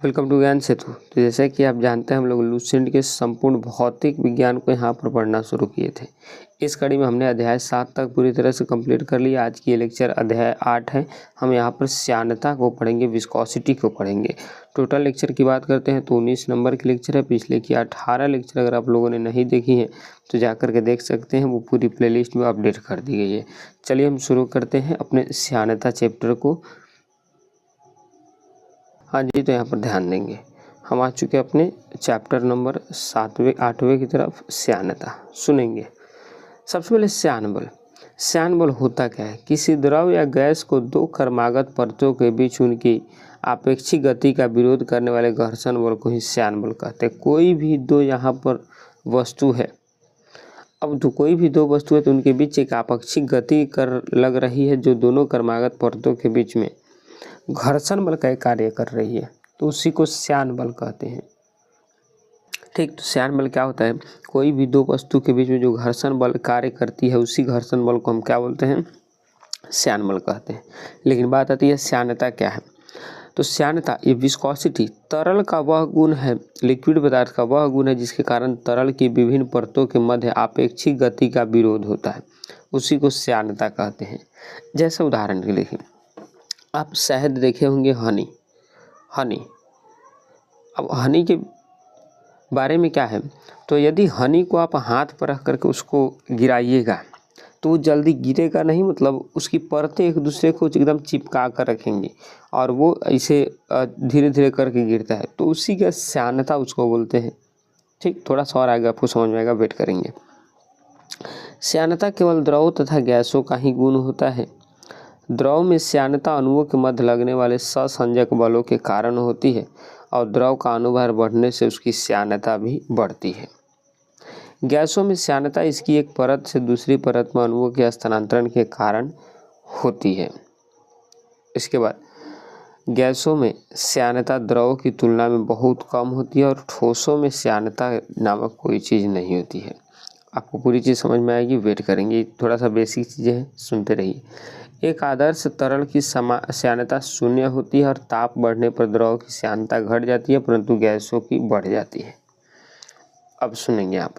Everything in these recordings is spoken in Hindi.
वेलकम टू ज्ञान सेतु। तो जैसे कि आप जानते हैं हम लोग लुसेंट के संपूर्ण भौतिक विज्ञान को यहाँ पर पढ़ना शुरू किए थे। इस कड़ी में हमने अध्याय 7 तक पूरी तरह से कंप्लीट कर लिया। आज की ये लेक्चर अध्याय 8 है। हम यहाँ पर श्यानता को पढ़ेंगे, विस्कोसिटी को पढ़ेंगे। टोटल लेक्चर की बात करते हैं तो 19 नंबर की लेक्चर है। पिछले की 18 लेक्चर अगर आप लोगों ने नहीं देखी है तो जा कर के देख सकते हैं, वो पूरी प्लेलिस्ट में अपडेट कर दी गई है। चलिए हम शुरू करते हैं अपने श्यानता चैप्टर को। हाँ जी, तो यहाँ पर ध्यान देंगे, हम आ चुके अपने चैप्टर नंबर 8वें की तरफ, श्यानता। सुनेंगे सबसे पहले श्यान बल। श्यान बल होता क्या है? किसी द्रव या गैस को दो क्रमागत परतों के बीच उनकी आपेक्षिक गति का विरोध करने वाले घर्षण बल को ही श्यान बल कहते हैं। कोई भी दो यहाँ पर वस्तु है, अब तो कोई भी दो वस्तु है तो उनके बीच एक आपेक्षिक गति कर लग रही है जो दोनों क्रमागत परतों के बीच में घर्षण बल का कार्य कर रही है, तो उसी को श्यान बल कहते हैं। ठीक, तो श्यान बल क्या होता है? कोई भी दो वस्तु के बीच में जो घर्षण बल कार्य करती है उसी घर्षण बल को हम क्या बोलते हैं? श्यान बल कहते हैं। लेकिन बात आती है श्यानता क्या है? तो श्यानता, ये विस्कोसिटी, तरल का वह गुण है, लिक्विड पदार्थ का वह गुण है जिसके कारण तरल की विभिन्न परतों के मध्य आपेक्षिक गति का विरोध होता है, उसी को श्यानता कहते हैं। जैसे उदाहरण के लिए आप शहद देखे होंगे, हनी। अब हनी के बारे में क्या है, तो यदि हनी को आप हाथ पर रख करके उसको गिराइएगा तो वो जल्दी गिरेगा नहीं, मतलब उसकी परतें एक दूसरे को एकदम चिपका कर रखेंगी और वो ऐसे धीरे धीरे करके गिरता है, तो उसी का श्यानता उसको बोलते हैं। ठीक, थोड़ा सा और आगे आपको समझ में आएगा, वेट करेंगे। श्यानता केवल द्रव तथा गैसों का ही गुण होता है। द्रव में श्यानता अणुओं के मध्य लगने वाले सहसंजक बलों के कारण होती है और द्रव का अनुभार बढ़ने से उसकी श्यानता भी बढ़ती है। गैसों में श्यानता इसकी एक परत से दूसरी परत में अणुओं के स्थानांतरण के कारण होती है। इसके बाद गैसों में श्यानता द्रव की तुलना में बहुत कम होती है और ठोसों में श्यानता नामक कोई चीज़ नहीं होती है। आपको पूरी चीज़ समझ में आएगी, वेट करेंगे, थोड़ा सा बेसिक चीज़ें हैं, सुनते रहिए। एक आदर्श तरल की श्यानता शून्य होती है और ताप बढ़ने पर द्रव की श्यानता घट जाती है, परंतु गैसों की बढ़ जाती है। अब सुनेंगे आप,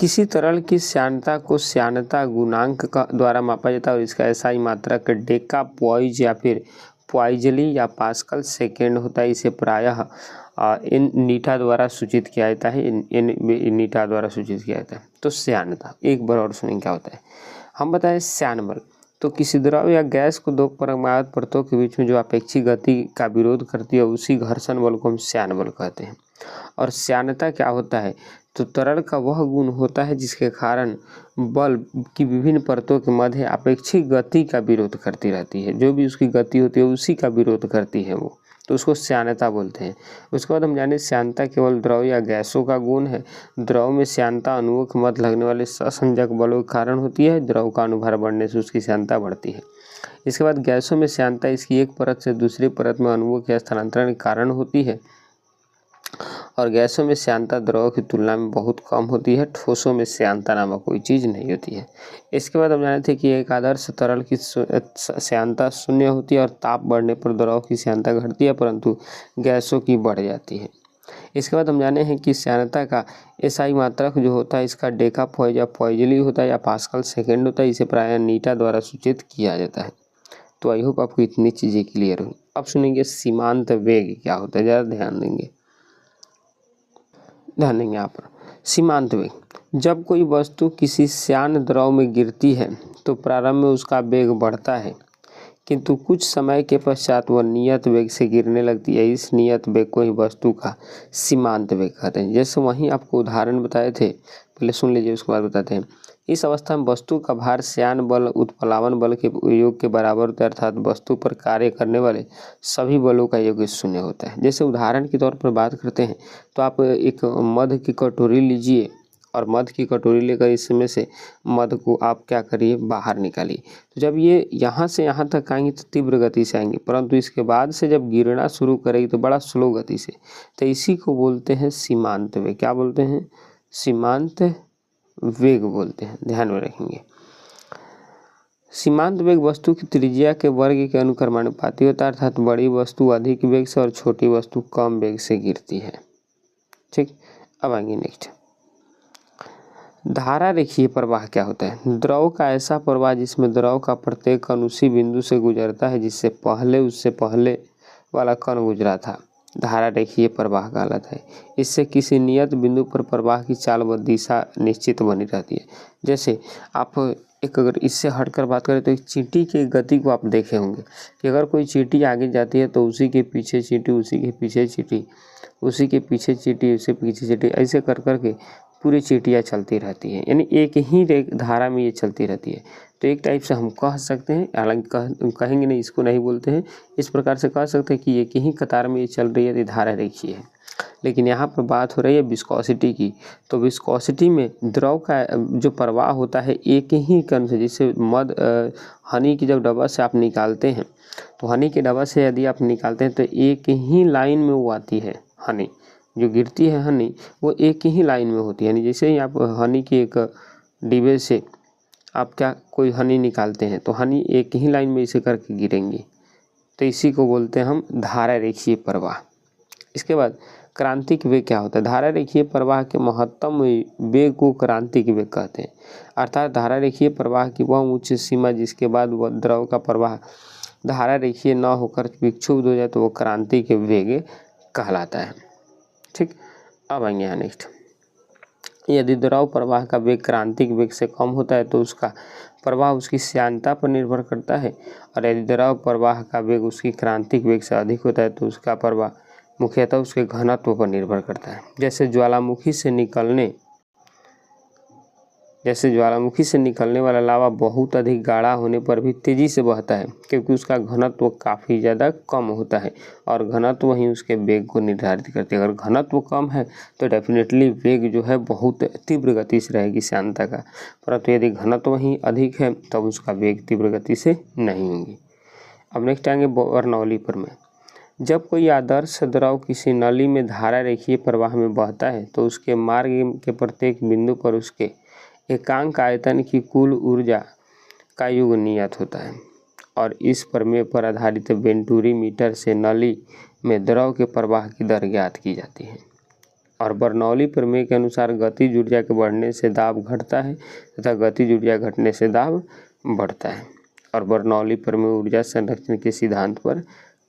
किसी तरल की श्यानता को श्यानता गुणांक का द्वारा मापा जाता है और इसका एसआई मात्रक डेका पॉइज या फिर पॉइजली या पास्कल सेकेंड होता है। इसे प्रायः इन नीटा द्वारा सूचित किया जाता है, इन नीटा द्वारा सूचित किया जाता है। तो श्यानता एक बार और सुनेंगे क्या होता है। हम बताएं श्यान बल, तो किसी द्रव या गैस को दो क्रमागत परतों के बीच में जो अपेक्षित गति का विरोध करती है उसी घर्षण बल को हम श्यान बल कहते हैं। और श्यानता क्या होता है, तो तरल का वह गुण होता है जिसके कारण बल की विभिन्न परतों के मध्य अपेक्षित गति का विरोध करती रहती है। जो भी उसकी गति होती है उसी का विरोध करती है वो, तो उसको श्यानता बोलते हैं। उसके बाद हम जाने श्यानता केवल द्रव या गैसों का गुण है। द्रव में श्यानता अणुओं के मध्य लगने वाले सहसंजक बलों के कारण होती है। द्रव का अनुभार बढ़ने से उसकी श्यानता बढ़ती है। इसके बाद गैसों में श्यानता इसकी एक परत से दूसरी परत में अणुओं के स्थानांतरण के कारण होती है और गैसों में श्यानता द्रव की तुलना में बहुत कम होती है। ठोसों में श्यानता नामक कोई चीज़ नहीं होती है। इसके बाद हम जाने थे कि एक आदर्श तरल की श्यानता शून्य होती है और ताप बढ़ने पर द्रव की श्यानता घटती है, परंतु गैसों की बढ़ जाती है। इसके बाद हम जाने हैं कि श्यानता का एसआई मात्रक जो होता है इसका डेका पॉइज या पॉइजली होता है या पास्कल सेकेंड होता है। इसे प्रायः नीटा द्वारा सूचित किया जाता है। तो आई होप आपको इतनी चीज़ें क्लियर हुई। अब सुनेंगे सीमांत वेग क्या होता है, ज़्यादा ध्यान देंगे यहाँ पर। सीमांत वेग, जब कोई वस्तु किसी श्यान द्रव में गिरती है तो प्रारंभ में उसका वेग बढ़ता है, किंतु कुछ समय के पश्चात वह नियत वेग से गिरने लगती है। इस नियत वेग को ही वस्तु का सीमांत वेग कहते हैं। जैसे वहीं आपको उदाहरण बताए थे, पहले सुन लीजिए उसके बाद बताते हैं। इस अवस्था में वस्तु का भार श्यान बल उत्प्लावन बल के योग के बराबर होता है, अर्थात वस्तु पर कार्य करने वाले सभी बलों का योग शून्य होता है। जैसे उदाहरण के तौर पर बात करते हैं तो आप एक मध की कटोरी लीजिए और मध की कटोरी लेकर इसमें से मध को आप क्या करिए, बाहर निकालिए। तो जब ये यहाँ से यहाँ तक आएंगे तो तीव्र गति से आएंगे, परंतु इसके बाद से जब गिरना शुरू करेगी तो बड़ा स्लो गति से। तो इसी को बोलते हैं सीमांत वेग। क्या बोलते हैं? सीमांत वेग बोलते हैं, ध्यान में रखेंगे। सीमांत वेग वस्तु की त्रिज्या के वर्ग के अनुक्रमानुपाती होता है, अर्थात बड़ी वस्तु अधिक वेग से और छोटी वस्तु कम वेग से गिरती है। ठीक, अब आएंगे नेक्स्ट। धारा रेखीय प्रवाह क्या होता है? द्रव का ऐसा प्रवाह जिसमें द्रव का प्रत्येक कण उसी बिंदु से गुजरता है जिससे उससे पहले वाला कण गुजरा था, धारा रेखीय प्रवाह कहलाता है। इससे किसी नियत बिंदु पर प्रवाह की चाल व दिशा निश्चित बनी रहती है। जैसे आप अगर इससे हटकर बात करें तो एक चींटी की गति को आप देखे होंगे कि अगर कोई चींटी आगे जाती है तो उसी के पीछे चींटी, उसी के पीछे चींटी, उसी के पीछे चींटी, उससे पीछे चींटी, ऐसे कर करके पूरी चींटियाँ चलती रहती हैं, यानी एक ही धारा में ये चलती रहती है। तो एक टाइप से हम कह सकते हैं, हालांकि कहेंगे नहीं, इसको नहीं बोलते हैं, इस प्रकार से कह सकते हैं कि एक ही कतार में ये चल रही है, धारा रेखीय है। लेकिन यहाँ पर बात हो रही है विस्कोसिटी की, तो विस्कोसिटी में द्रव का जो प्रवाह होता है एक ही कण से, जिससे मध हनी की जब डब्बा से आप निकालते हैं तो हनी के डब्बा से यदि आप निकालते हैं तो एक ही लाइन में वो आती है। हनी जो गिरती है, हनी वो एक ही लाइन में होती है, यानी जैसे ही आप हनी के एक डिब्बे से आप कोई हनी निकालते हैं तो हनी एक ही लाइन में इसे करके गिरेंगी, तो इसी को बोलते हैं हम धारा रेखीय प्रवाह। इसके बाद क्रांतिक वेग क्या होता है? धारा रेखीय प्रवाह के महत्तम वेग को क्रांतिक वेग कहते हैं, अर्थात धारा रेखीय प्रवाह की वह उच्च सीमा जिसके बाद वह द्रव का प्रवाह धारा रेखीय न होकर विक्षुब्ध हो जाए तो वो क्रांतिक वेग कहलाता है। ठीक, अब आएंगे यहाँ नेक्स्ट। यदि द्रव प्रवाह का वेग क्रांतिक वेग से कम होता है तो उसका प्रवाह उसकी श्यानता पर निर्भर करता है, और यदि द्रव प्रवाह का वेग उसकी क्रांतिक वेग से अधिक होता है तो उसका प्रवाह मुख्यतः उसके घनत्व पर निर्भर करता है। जैसे ज्वालामुखी से निकलने वाला लावा बहुत अधिक गाढ़ा होने पर भी तेज़ी से बहता है क्योंकि उसका घनत्व काफ़ी ज़्यादा कम होता है, और घनत्व ही उसके वेग को निर्धारित करती है। अगर घनत्व कम है तो डेफिनेटली वेग जो है बहुत तीव्र गति से रहेगी श्यानता का, परंतु यदि घनत्व ही अधिक है तब उसका वेग तीव्र गति से नहीं होगी। अब नेक्स्ट आएंगे बर्नौली प्रमेय। जब कोई आदर्श द्रव किसी नली में धारा रेखीय प्रवाह में बहता है तो उसके मार्ग के प्रत्येक बिंदु पर उसके एकांक आयतन की कुल ऊर्जा का योग नियत होता है, और इस प्रमेय पर आधारित वेंटूरी मीटर से नली में द्रव के प्रवाह की दर ज्ञात की जाती है। और बर्नौली प्रमेय के अनुसार गतिज ऊर्जा के बढ़ने से दाब घटता है तथा गतिज ऊर्जा घटने से दाब बढ़ता है, और बर्नौली प्रमेय ऊर्जा संरक्षण के सिद्धांत पर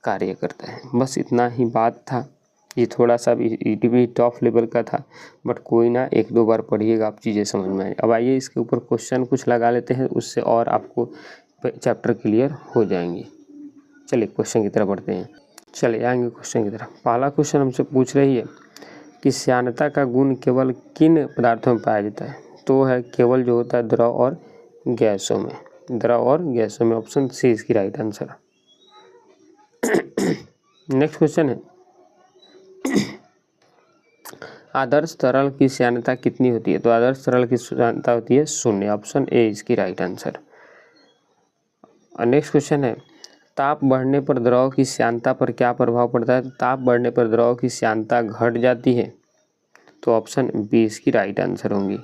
कार्य करता है। बस इतना ही बात था, ये थोड़ा सा भी टॉप लेवल का था, बट कोई ना, एक दो बार पढ़िएगा आप चीज़ें समझ में आए। अब आइए इसके ऊपर क्वेश्चन कुछ लगा लेते हैं, उससे और आपको चैप्टर क्लियर हो जाएंगे। चलिए क्वेश्चन की तरफ बढ़ते हैं। चलिए आएंगे क्वेश्चन की तरफ। पहला क्वेश्चन हमसे पूछ रही है कि श्यानता का गुण केवल किन पदार्थों में पाया जाता है? तो है केवल जो होता है द्रव और गैसों में, द्रव और गैसों में, ऑप्शन सी इसकी राइट आंसर। नेक्स्ट क्वेश्चन है आदर्श तरल की श्यानता कितनी होती है? तो आदर्श तरल की श्यानता होती है 0, ऑप्शन ए इसकी राइट आंसर। और नेक्स्ट क्वेश्चन है ताप बढ़ने पर द्रव की श्यानता पर क्या प्रभाव पड़ता है? तो ताप बढ़ने पर द्रव की श्यानता घट जाती है, तो ऑप्शन बी इसकी राइट आंसर होंगी।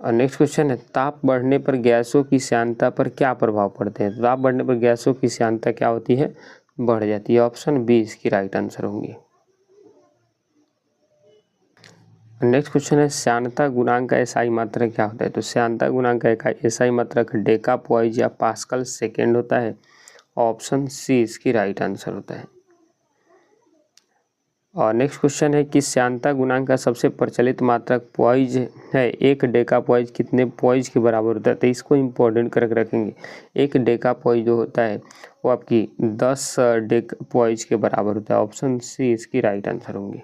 और नेक्स्ट क्वेश्चन है ताप बढ़ने पर गैसों की श्यानता पर क्या प्रभाव पड़ते हैं? तो ताप बढ़ने पर गैसों की श्यानता क्या होती है? बढ़ जाती है, ऑप्शन बी इसकी राइट आंसर होंगी। नेक्स्ट क्वेश्चन है श्यानता गुणांक का एसआई मात्रक क्या होता है? तो श्यानता गुणांक का एसआई मात्रक डेका पॉइज या पास्कल सेकेंड होता है, ऑप्शन सी इसकी राइट आंसर होता है। और नेक्स्ट क्वेश्चन है कि श्यानता गुणांक का सबसे प्रचलित मात्रक पॉइज है, एक डेका पॉइज कितने पॉइज के बराबर होता है? तो इसको इम्पोर्टेंट करके रखेंगे। एक डेका पॉइज जो होता है वो आपकी 10 डेका पॉइज के बराबर होता है, ऑप्शन सी इसकी राइट आंसर होंगी।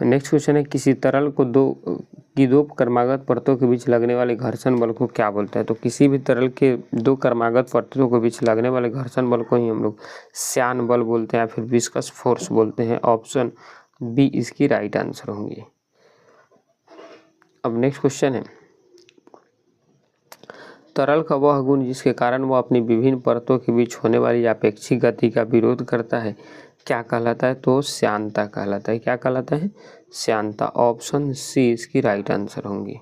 नेक्स्ट क्वेश्चन है किसी तरल को दो क्रमागत परतों के बीच लगने वाले घर्षण बल को क्या बोलते हैं? तो किसी भी तरल के दो क्रमागत परतों के बीच लगने वाले घर्षण बल को ही हम लोग श्यान बल बोलते हैं या फिर विस्कस फोर्स बोलते हैं, ऑप्शन बी इसकी राइट आंसर होंगी। अब नेक्स्ट क्वेश्चन है तरल का वह गुण जिसके कारण वह अपनी विभिन्न परतों के बीच होने वाली अपेक्षिक गति का विरोध करता है क्या कहलाता है? तो श्यानता कहलाता है। क्या कहलाता है? श्यानता, ऑप्शन सी इसकी राइट आंसर होंगी।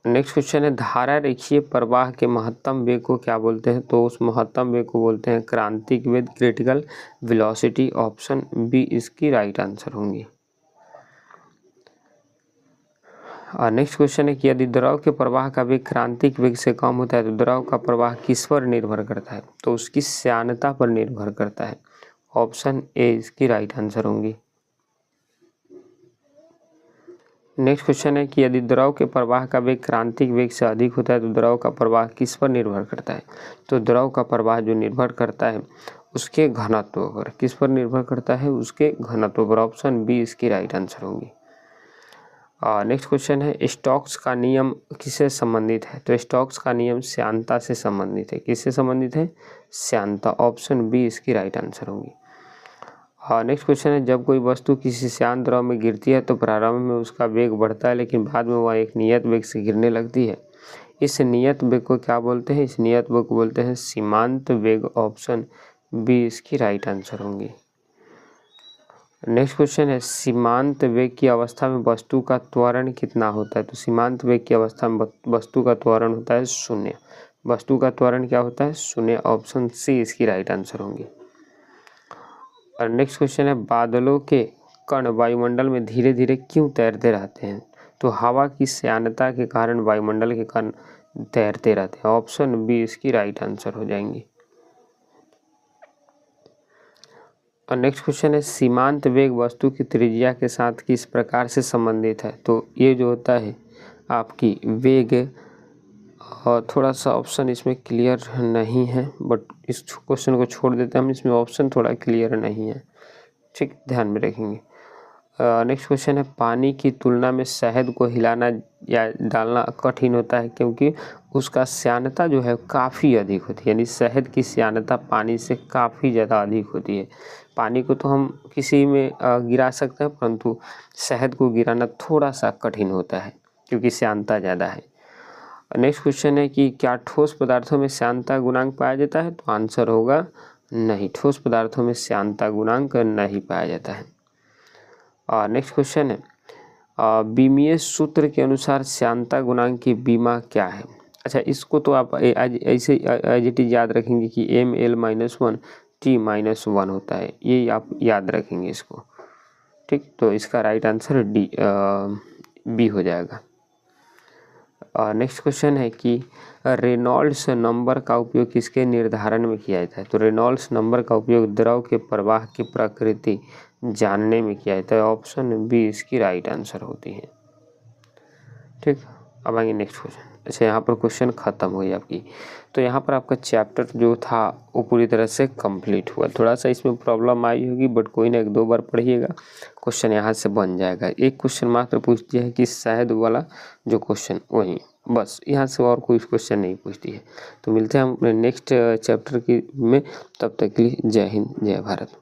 नेक्स्ट क्वेश्चन है धारा रेखीय प्रवाह के महत्तम वेग को क्या बोलते हैं? तो उस महत्तम वेग को बोलते हैं क्रांतिक वेग, क्रिटिकल वेलोसिटी। ऑप्शन बी इसकी राइट आंसर होंगी। नेक्स्ट क्वेश्चन है कि यदि द्रव के प्रवाह का वेग क्रांतिक वेग से कम होता है तो द्रव का प्रवाह किस पर निर्भर करता है? तो उसकी श्यानता पर निर्भर करता है। ऑप्शन ए इसकी राइट आंसर होंगी। नेक्स्ट क्वेश्चन है कि यदि द्रव के प्रवाह का वेग क्रांतिक वेग से अधिक होता है तो द्रव का प्रवाह किस पर निर्भर करता है? तो द्रव का प्रवाह जो निर्भर करता है उसके घनत्व पर। किस पर निर्भर करता है? उसके घनत्व पर। ऑप्शन बी इसकी राइट आंसर होगी। नेक्स्ट क्वेश्चन है स्टोक्स का नियम किससे संबंधित है? तो स्टोक्स का नियम श्यानता से संबंधित है। किससे संबंधित है? श्यानता। ऑप्शन बी इसकी राइट आंसर होगी। नेक्स्ट क्वेश्चन है जब कोई वस्तु किसी श्यान द्रव में गिरती है तो प्रारंभ में उसका वेग बढ़ता है लेकिन बाद में वह एक नियत वेग से गिरने लगती है। इस नियत वेग को क्या बोलते हैं? इस नियत वेग को बोलते हैं सीमांत वेग। ऑप्शन बी इसकी राइट आंसर होंगी। नेक्स्ट क्वेश्चन है सीमांत वेग की अवस्था में वस्तु का त्वरण कितना होता है? तो सीमांत वेग की अवस्था में वस्तु का त्वरण होता है 0। वस्तु का त्वरण क्या होता है? 0। ऑप्शन सी इसकी राइट आंसर होंगी। और नेक्स्ट क्वेश्चन है बादलों के कण वायुमंडल में धीरे धीरे क्यों तैरते रहते हैं? तो हवा की श्यानता के कारण वायुमंडल के कण तैरते रहते हैं। ऑप्शन बी इसकी राइट आंसर हो जाएंगी। और नेक्स्ट क्वेश्चन है सीमांत वेग वस्तु की त्रिज्या के साथ किस प्रकार से संबंधित है? तो ये जो होता है आपकी वेग, और थोड़ा सा ऑप्शन इसमें क्लियर नहीं है बट इस क्वेश्चन को छोड़ देते हैं हम, इसमें ऑप्शन थोड़ा क्लियर नहीं है, ठीक, ध्यान में रखेंगे। नेक्स्ट क्वेश्चन है पानी की तुलना में शहद को हिलाना या डालना कठिन होता है क्योंकि उसका श्यानता जो है काफ़ी अधिक होती है। यानी शहद की श्यानता पानी से काफ़ी ज़्यादा अधिक होती है। पानी को तो हम किसी में गिरा सकते हैं परंतु शहद को गिराना थोड़ा सा कठिन होता है क्योंकि श्यानता ज़्यादा है। नेक्स्ट क्वेश्चन है कि क्या ठोस पदार्थों में श्यानता गुणांक पाया जाता है? तो आंसर होगा नहीं, ठोस पदार्थों में श्यानता गुणांक नहीं पाया जाता है। नेक्स्ट क्वेश्चन है बीमीय सूत्र के अनुसार श्यानता गुणांक की बीमा क्या है? अच्छा, इसको तो आप ऐसे एज इट इज याद रखेंगे कि ml-1 t-1 होता है, ये आप याद रखेंगे इसको, ठीक। तो इसका राइट आंसर बी हो जाएगा। नेक्स्ट क्वेश्चन है कि रेनॉल्ड्स नंबर का उपयोग किसके निर्धारण में किया जाता है? तो रेनॉल्ड्स नंबर का उपयोग द्रव के प्रवाह की प्रकृति जानने में किया जाता है। ऑप्शन बी इसकी राइट आंसर होती है, ठीक। अब आएंगे नेक्स्ट क्वेश्चन। अच्छा, यहाँ पर क्वेश्चन खत्म हुई आपकी, तो यहाँ पर आपका चैप्टर जो था वो पूरी तरह से कंप्लीट हुआ। थोड़ा सा इसमें प्रॉब्लम आई होगी बट कोई ना, 1-2 बार पढ़िएगा, क्वेश्चन यहाँ से बन जाएगा। एक क्वेश्चन मात्र पूछती है कि शायद वाला जो क्वेश्चन वही, बस यहाँ से और कोई क्वेश्चन नहीं पूछती है। तो मिलते हैं हम अपने नेक्स्ट चैप्टर की में, तब तक के लिए जय हिंद, जय भारत।